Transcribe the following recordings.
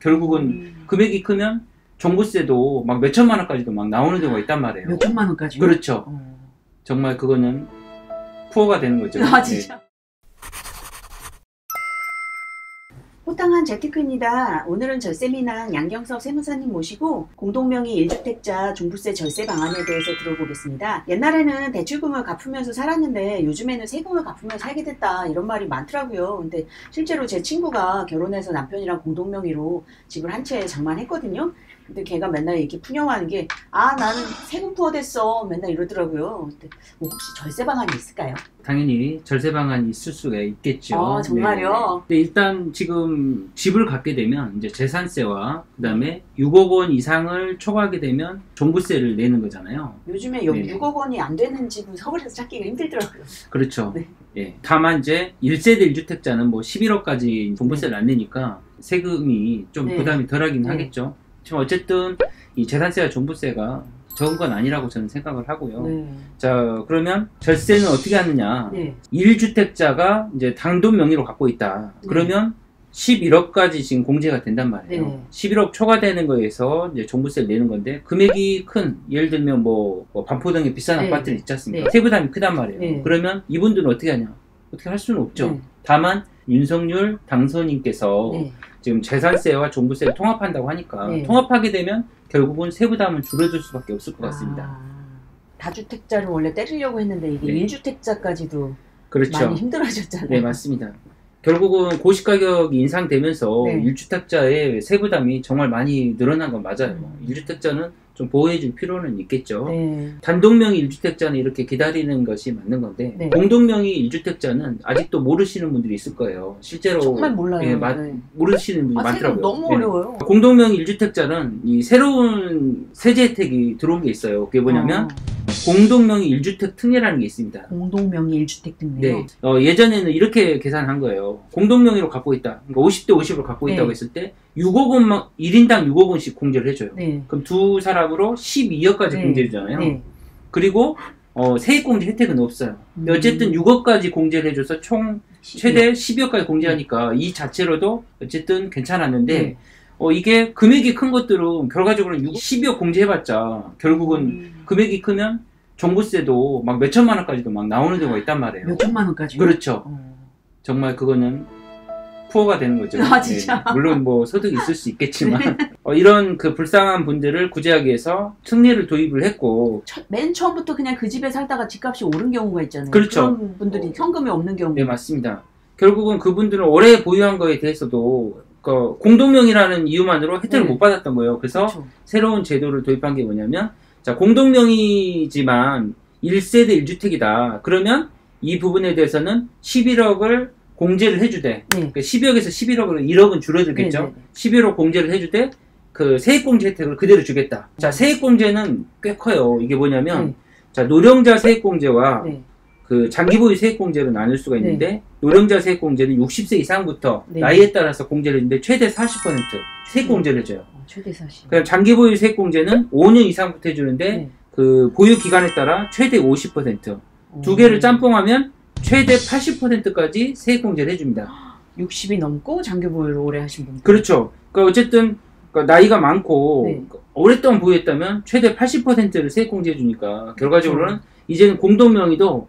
결국은 금액이 크면 종부세도 막 몇천만 원까지도 막 나오는 경우가 있단 말이에요. 몇천만 원까지요? 그렇죠. 정말 그거는 푸어가 되는 거죠. 아, 진짜. 네. 호탕한 재테크입니다. 오늘은 절세미남 양경석 세무사님 모시고 공동명의 1주택자 종부세 절세 방안에 대해서 들어보겠습니다. 옛날에는 대출금을 갚으면서 살았는데 요즘에는 세금을 갚으면서 살게 됐다 이런 말이 많더라고요. 근데 실제로 제 친구가 결혼해서 남편이랑 공동명의로 집을 한 채 장만했거든요. 근데 걔가 맨날 이렇게 푸념하는 게 나는 세금 부어댔어 맨날 이러더라고요. 근데 뭐 혹시 절세 방안이 있을까요? 당연히 절세 방안이 있을 수가 있겠죠. 정말요? 네. 일단 지금 집을 갖게 되면 이제 재산세와 그다음에 6억 원 이상을 초과하게 되면 종부세를 내는 거잖아요. 요즘에 여기 6억 원이 안 되는 집은 서울에서 찾기가 힘들더라고요. 그렇죠. 네. 예. 다만 이제 1세대 1주택자는 뭐 11억까지 종부세를 안 내니까 세금이 좀 부담이 덜하긴 하겠죠. 지금 어쨌든 이 재산세와 종부세가 적은 건 아니라고 저는 생각을 하고요. 자, 그러면 절세는 어떻게 하느냐? 1주택자가 이제 단독 명의로 갖고 있다. 그러면 11억까지 지금 공제가 된단 말이에요. 11억 초과되는 거에서 이제 종부세를 내는 건데 금액이 큰, 예를 들면 뭐 반포동에 비싼 아파트를 있지 않습니까? 세부담이 크단 말이에요. 그러면 이분들은 어떻게 하냐? 어떻게 할 수는 없죠. 다만 윤석열 당선인께서 지금 재산세와 종부세를 통합한다고 하니까 통합하게 되면 결국은 세부담은 줄어들 수밖에 없을 것 같습니다. 다주택자를 원래 때리려고 했는데 이게 1주택자까지도 그렇죠. 많이 힘들어졌잖아요. 네, 맞습니다. 결국은 고시가격이 인상되면서 1주택자의 세부담이 정말 많이 늘어난 건 맞아요. 1주택자는 좀 보호해줄 필요는 있겠죠. 단독명의 1주택자는 이렇게 기다리는 것이 맞는 건데 공동명의 1주택자는 아직도 모르시는 분들이 있을 거예요. 실제로 정말 몰라요. 모르시는 분이 많더라고요. 너무 어려워요. 공동명의 1주택자는 이 새로운 세제 혜택이 들어온 게 있어요. 그게 뭐냐면 공동명의 1주택 특례라는 게 있습니다. 공동명의 1주택 특례요? 예전에는 이렇게 계산한 거예요. 공동명의로 갖고 있다. 그러니까 50대 50으로 갖고 있다고 했을 때 6억 원만 1인당 6억 원씩 공제를 해줘요. 그럼 두 사람으로 12억까지 공제해주잖아요. 그리고 세액공제 혜택은 없어요. 어쨌든 6억까지 공제를 해줘서 총 최대 12억까지 공제하니까 이 자체로도 어쨌든 괜찮았는데 이게 금액이 큰 것들은 결과적으로 12억 공제해봤자 결국은 금액이 크면 종부세도 막 몇천만 원까지도 막 나오는 경우가 있단 말이에요. 몇천만 원까지요? 그렇죠. 정말 그거는 푸어가 되는 거죠. 진짜. 물론 뭐 소득이 있을 수 있겠지만 이런 그 불쌍한 분들을 구제하기 위해서 특례를 도입을 했고 맨 처음부터 그냥 그 집에 살다가 집값이 오른 경우가 있잖아요. 그렇죠. 그런 분들이 현금이 없는 경우. 네, 맞습니다. 결국은 그분들은 오래 보유한 거에 대해서도 공동명의라는 이유만으로 혜택을 못 받았던 거예요. 그래서 새로운 제도를 도입한 게 뭐냐면 자, 공동명의지만 1세대 1주택이다. 그러면 이 부분에 대해서는 11억을 공제를 해주되 그러니까 12억에서 11억으로 1억은 줄어들겠죠. 11억 공제를 해주되 그 세액공제 혜택을 그대로 주겠다. 자, 세액공제는 꽤 커요. 이게 뭐냐면 자, 노령자 세액공제와 그 장기보유 세액공제로 나눌 수가 있는데 노령자 세액공제는 60세 이상부터 나이에 따라서 공제를 했는데 최대 40% 세액공제를 해줘요. 최대 40. 그럼 장기보유 세액공제는 5년 이상부터 해주는데 그 보유 기간에 따라 최대 50%. 두 개를 짬뽕하면 최대 80%까지 세액공제를 해줍니다. 60이 넘고 장기보유를 오래 하신 분들. 그렇죠. 그러니까 어쨌든 나이가 많고 오랫동안 보유했다면 최대 80%를 세액공제 해주니까 결과적으로는 이제는 공동명의도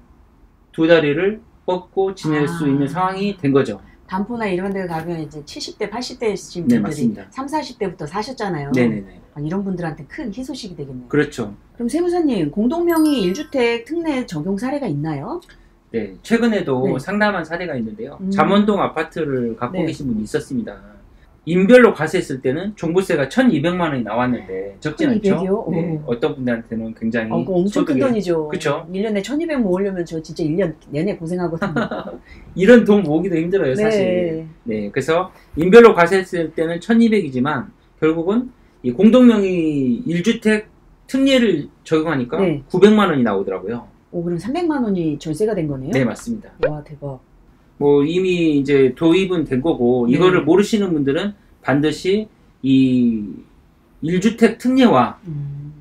두 다리를 뻗고 지낼 수 있는 상황이 된 거죠. 반포나 이런 데 가면 이제 70대, 80대이신 분들이 30, 40대부터 사셨잖아요. 네네네. 이런 분들한테 큰 희소식이 되겠네요. 그렇죠. 그럼 세무사님, 공동명의 1주택 특례 적용 사례가 있나요? 네, 최근에도 상담한 사례가 있는데요. 잠원동 아파트를 갖고 계신 분이 있었습니다. 인별로 과세했을 때는 종부세가 1,200만 원이 나왔는데 적진 않죠? 네, 어떤 분들한테는 굉장히 엄청 큰 돈이죠. 그렇죠. 1년에 1,200 모으려면 저 진짜 1년 내내 고생하거든요. 이런 돈 모으기도 힘들어요, 사실. 네, 그래서 인별로 과세했을 때는 1,200이지만 결국은 이 공동명의 1주택 특례를 적용하니까 900만 원이 나오더라고요. 그럼 300만 원이 절세가 된 거네요? 네, 맞습니다. 와, 대박. 뭐 이미 이제 도입은 된 거고 이거를 모르시는 분들은 반드시 이 1주택 특례와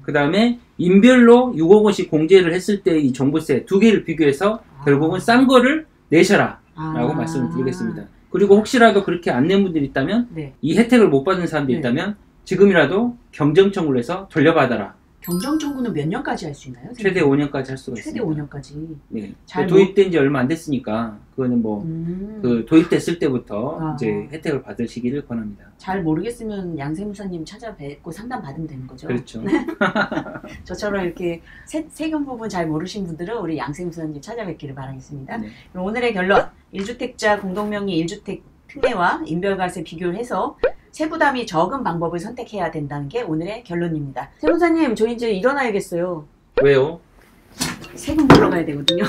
그 다음에 인별로 6억 원씩 공제를 했을 때 이 종부세 두 개를 비교해서 결국은 싼 거를 내셔라 라고 말씀을 드리겠습니다. 그리고 혹시라도 그렇게 안 낸 분들이 있다면 네. 이 혜택을 못 받은 사람들이 네. 있다면 지금이라도 경정 청구를 해서 돌려받아라. 경정 청구는 몇 년까지 할 수 있나요? 최대 5년까지 할 수가 최대 있습니다. 5년까지. 네. 잘 도입된 지 얼마 안 됐으니까 그거는 뭐 그 도입됐을 때부터 아. 이제 혜택을 받으시기를 권합니다. 잘 모르겠으면 양세무사님 찾아뵙고 상담 받으면 되는 거죠. 그렇죠. 저처럼 이렇게 세금 부분 잘 모르신 분들은 우리 양세무사님 찾아뵙기를 바라겠습니다. 네. 그럼 오늘의 결론, 1주택자 공동명의 1주택 특례와 인별과세 비교를 해서 세부담이 적은 방법을 선택해야 된다는 게 오늘의 결론입니다. 세무사님, 저 이제 일어나야겠어요. 왜요? 세금 물러 가야 되거든요.